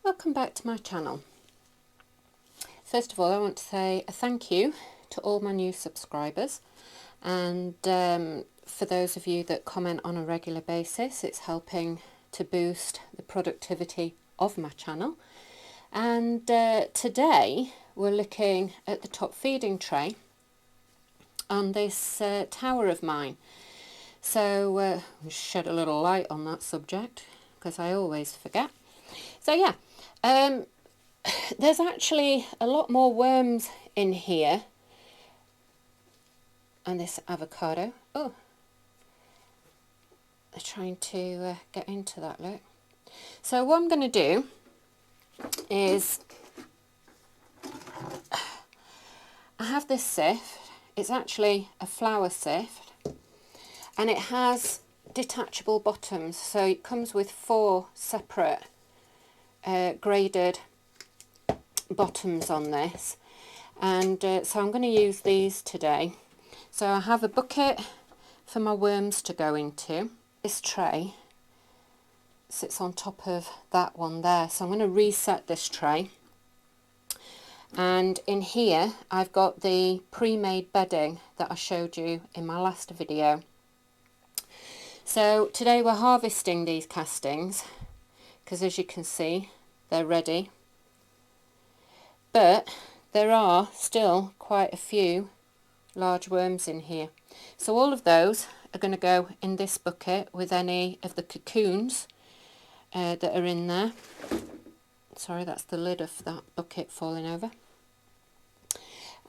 Welcome back to my channel. First of all, I want to say a thank you to all my new subscribers, and for those of you that comment on a regular basis, it's helping to boost the productivity of my channel. And today we're looking at the top feeding tray on this tower of mine. So I'll shed a little light on that subject because I always forget. So yeah, there's actually a lot more worms in here on this avocado. Oh, they're trying to get into that, look. So what I'm going to do is I have this sift. It's actually a flour sift, and it has detachable bottoms, so it comes with 4 separate graded bottoms on this, and so I'm going to use these today. So I have a bucket for my worms to go into. This tray sits on top of that one there, so I'm going to reset this tray, and in here I've got the pre-made bedding that I showed you in my last video. So today we're harvesting these castings because, as you can see, they're ready, but there are still quite a few large worms in here. So all of those are going to go in this bucket with any of the cocoons that are in there. Sorry, that's the lid of that bucket falling over.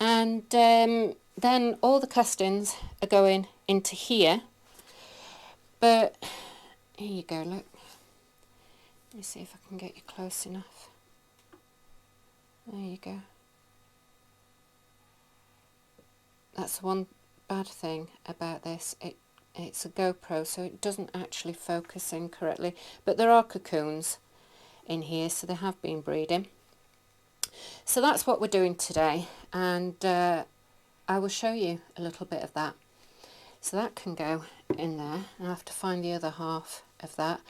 And then all the castings are going into here. But here you go, look. Let me see if I can get you close enough. There you go. That's one bad thing about this. It's a GoPro, so it doesn't actually focus in correctly. But there are cocoons in here, so they have been breeding. So that's what we're doing today, and I will show you a little bit of that. So that can go in there. I have to find the other half of that.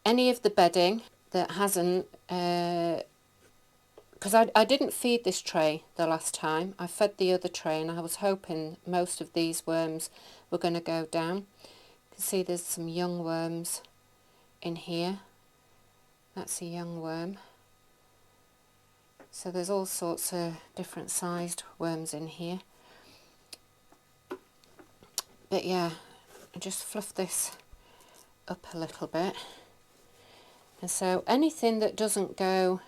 Any of the bedding that hasn't, because I didn't feed this tray the last time. I fed the other tray, and I was hoping most of these worms were going to go down. You can see there's some young worms in here. That's a young worm. So there's all sorts of different sized worms in here. But yeah, I just fluff this up a little bit. And so anything that doesn't go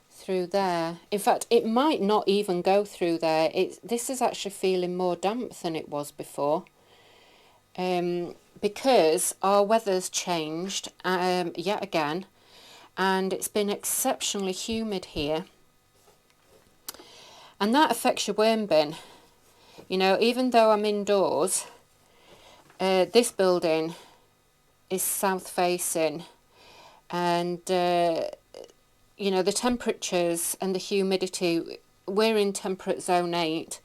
through there, in fact it might not even go through there. This is actually feeling more damp than it was before, because our weather's changed yet again, and it's been exceptionally humid here, and that affects your worm bin. You know, even though I'm indoors, this building is south facing, and you know, the temperatures and the humidity, we're in temperate zone 8,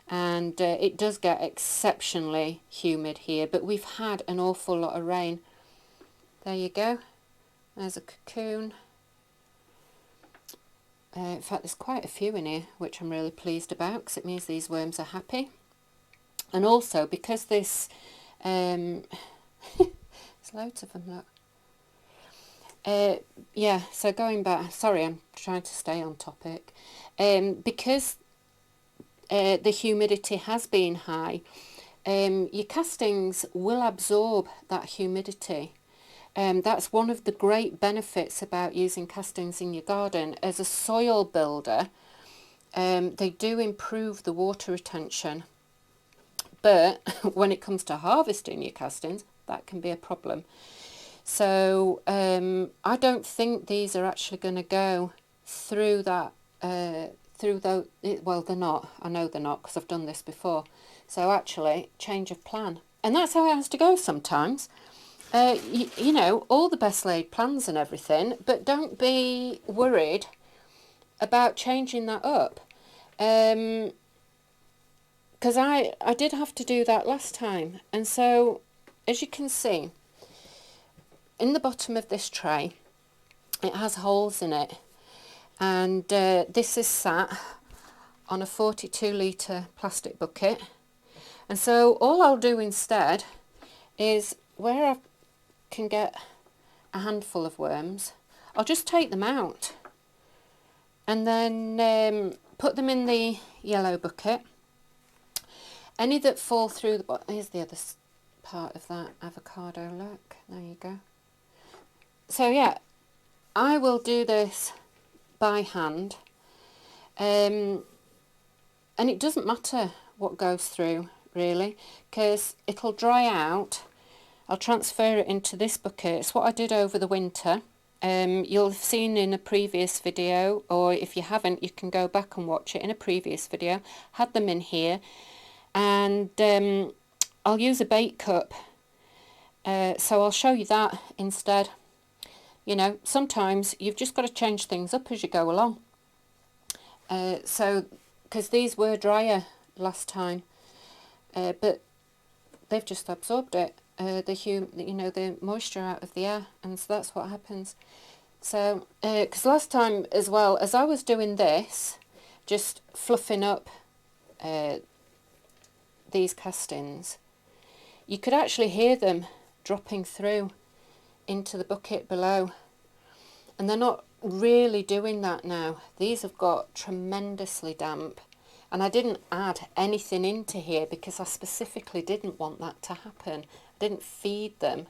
and it does get exceptionally humid here, but we've had an awful lot of rain. There you go, there's a cocoon. In fact, there's quite a few in here, which I'm really pleased about, because it means these worms are happy. And also because this there's loads of them, look. Yeah, so going back, sorry, I'm trying to stay on topic. Because the humidity has been high, your castings will absorb that humidity. That's one of the great benefits about using castings in your garden. As a soil builder, they do improve the water retention. But when it comes to harvesting your castings, that can be a problem. So I don't think these are actually going to go through that, well, they're not. I know they're not, because I've done this before. So actually, change of plan. And that's how it has to go sometimes. You know, all the best laid plans and everything, but don't be worried about changing that up. Because I did have to do that last time. And so, as you can see, in the bottom of this tray, it has holes in it, and this is sat on a 42 litre plastic bucket. And so all I'll do instead is, where I can get a handful of worms, I'll just take them out and then put them in the yellow bucket. Any that fall through the bottom, here's the other part of that avocado, look, there you go. So yeah, I will do this by hand, and it doesn't matter what goes through really, because it'll dry out. I'll transfer it into this bucket. It's what I did over the winter. You'll have seen in a previous video, or if you haven't, you can go back and watch it in a previous video. Had them in here, and I'll use a bait cup, so I'll show you that instead. You know, sometimes you've just got to change things up as you go along. So, because these were drier last time, but they've just absorbed it. The moisture out of the air, and so that's what happens. So because last time as well, as I was doing this, just fluffing up these castings, you could actually hear them dropping through into the bucket below, and they're not really doing that now. These have got tremendously damp, and I didn't add anything into here because I specifically didn't want that to happen. Didn't feed them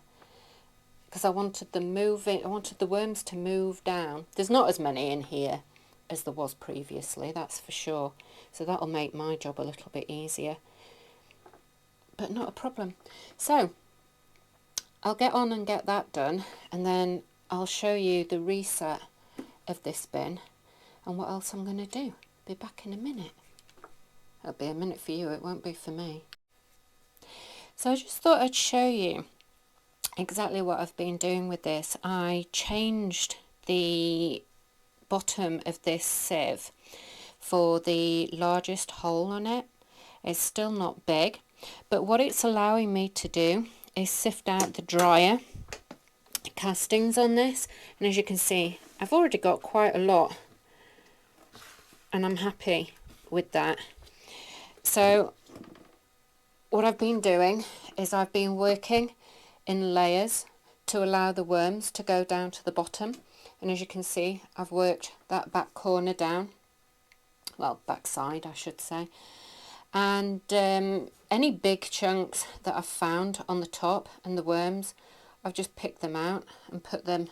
because I wanted them moving. I wanted the worms to move down. There's not as many in here as there was previously, that's for sure, so that'll make my job a little bit easier, but not a problem. So I'll get on and get that done, and then I'll show you the reset of this bin and what else I'm going to do. Be back in a minute. It'll be a minute for you, it won't be for me. So I just thought I'd show you exactly what I've been doing with this. I changed the bottom of this sieve for the largest hole on it. It's still not big, but what it's allowing me to do is sift out the drier castings on this, and as you can see, I've already got quite a lot, and I'm happy with that. So what I've been doing is I've been working in layers to allow the worms to go down to the bottom, and as you can see, I've worked that back corner down, well, back side I should say, and any big chunks that I've found on the top and the worms, I've just picked them out and put them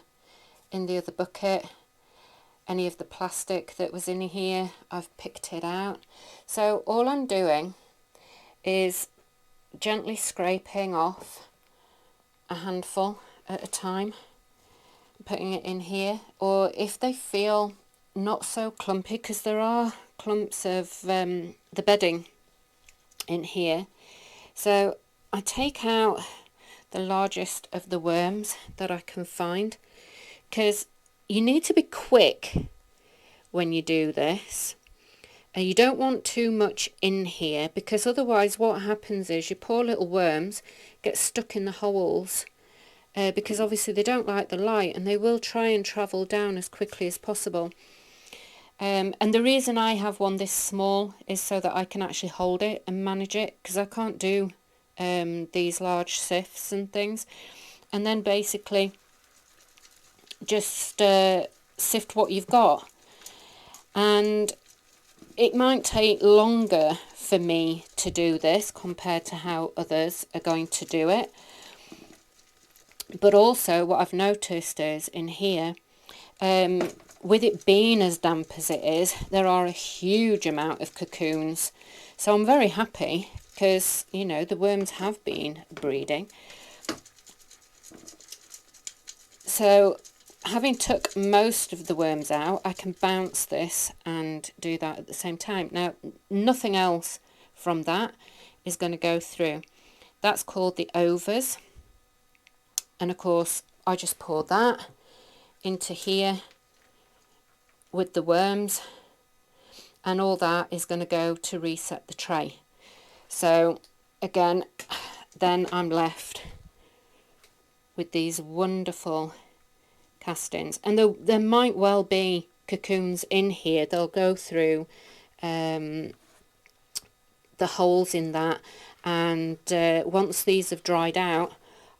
in the other bucket. Any of the plastic that was in here, I've picked it out. So all I'm doing is gently scraping off a handful at a time, putting it in here, or if they feel not so clumpy, because there are clumps of the bedding in here, so I take out the largest of the worms that I can find, because you need to be quick when you do this. And you don't want too much in here, because otherwise what happens is your poor little worms get stuck in the holes, because obviously they don't like the light, and they will try and travel down as quickly as possible. And the reason I have one this small is so that I can actually hold it and manage it, because I can't do these large sifts and things. And then basically just sift what you've got. And it might take longer for me to do this compared to how others are going to do it. But also what I've noticed is in here, with it being as damp as it is, there are a huge amount of cocoons. So I'm very happy because, you know, the worms have been breeding. So having took most of the worms out, I can bounce this and do that at the same time. Now, nothing else from that is going to go through. That's called the overs. And of course, I just pour that into here with the worms, and all that is going to go to reset the tray. So again, then I'm left with these wonderful castings. And there might well be cocoons in here. They'll go through the holes in that, and once these have dried out,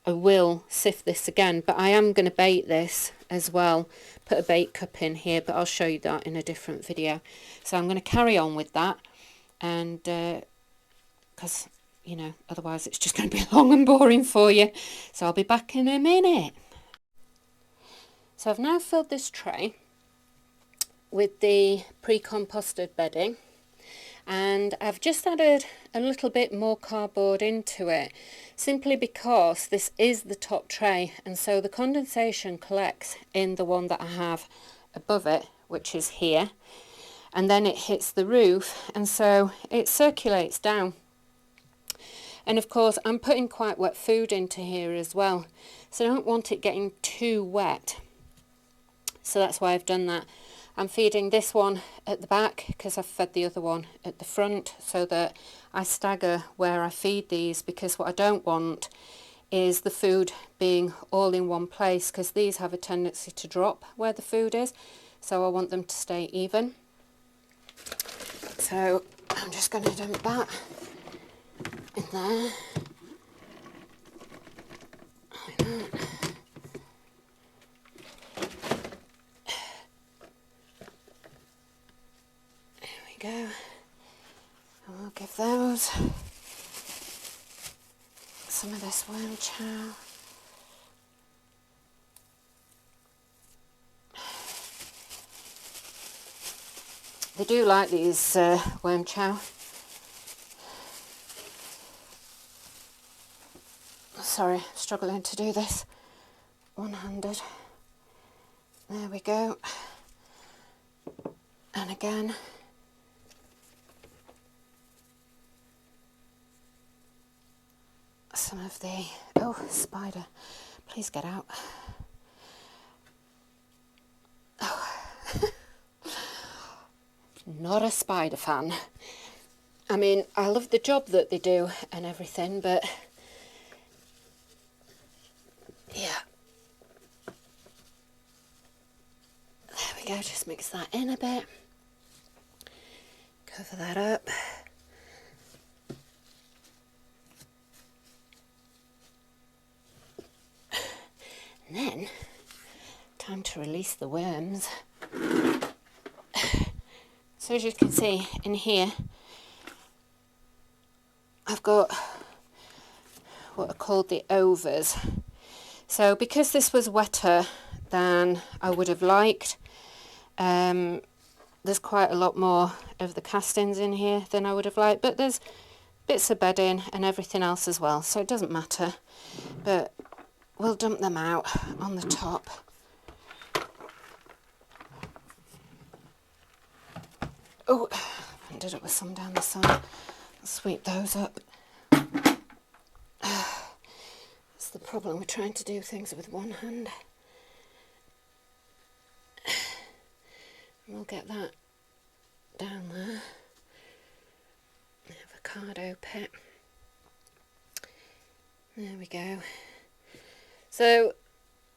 I will sift this again. But I am going to bait this as well, put a bait cup in here, but I'll show you that in a different video. So I'm going to carry on with that, and because you know, otherwise it's just going to be long and boring for you. So I'll be back in a minute. So I've now filled this tray with the pre-composted bedding, and I've just added a little bit more cardboard into it, simply because this is the top tray, and so the condensation collects in the one that I have above it, which is here, and then it hits the roof, and so it circulates down. And of course I'm putting quite wet food into here as well, so I don't want it getting too wet. So that's why I've done that. I'm feeding this one at the back because I've fed the other one at the front, so that I stagger where I feed these, because what I don't want is the food being all in one place, because these have a tendency to drop where the food is, so I want them to stay even. So I'm just going to dump that in there. Like that. There we go. And we'll give those some of this worm chow. They do like these worm chow. Sorry, struggling to do this one-handed. There we go. And again. Some of the... Oh, spider. Please get out. Oh. Not a spider fan. I mean, I love the job that they do and everything, but... yeah. There we go, just mix that in a bit. Cover that up. And then, time to release the worms. So as you can see in here, I've got what are called the overs. So because this was wetter than I would have liked, there's quite a lot more of the castings in here than I would have liked, but there's bits of bedding and everything else as well, so it doesn't matter. But we'll dump them out on the top. Oh, I ended up with some down the side. I'll sweep those up. That's the problem with trying to do things with one hand. And we'll get that down there. The avocado pit. There we go. So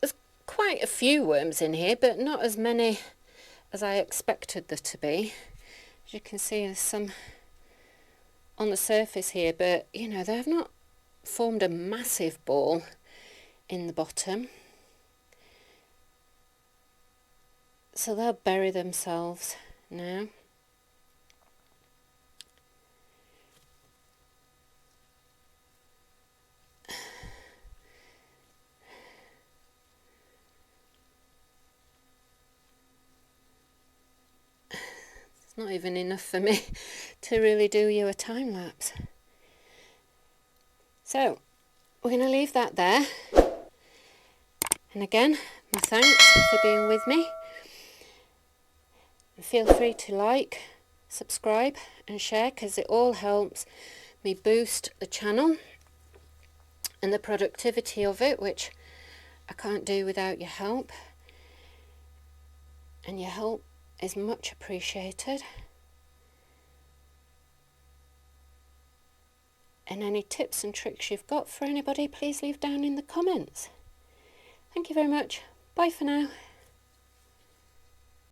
there's quite a few worms in here, but not as many as I expected there to be. As you can see, there's some on the surface here, but you know, they have not formed a massive ball in the bottom. So they'll bury themselves now. Not even enough for me to really do you a time lapse. So we're going to leave that there, and again, my thanks for being with me, and feel free to like, subscribe and share, because it all helps me boost the channel and the productivity of it, which I can't do without your help, and your help is much appreciated. And any tips and tricks you've got for anybody, please leave down in the comments. Thank you very much. Bye for now.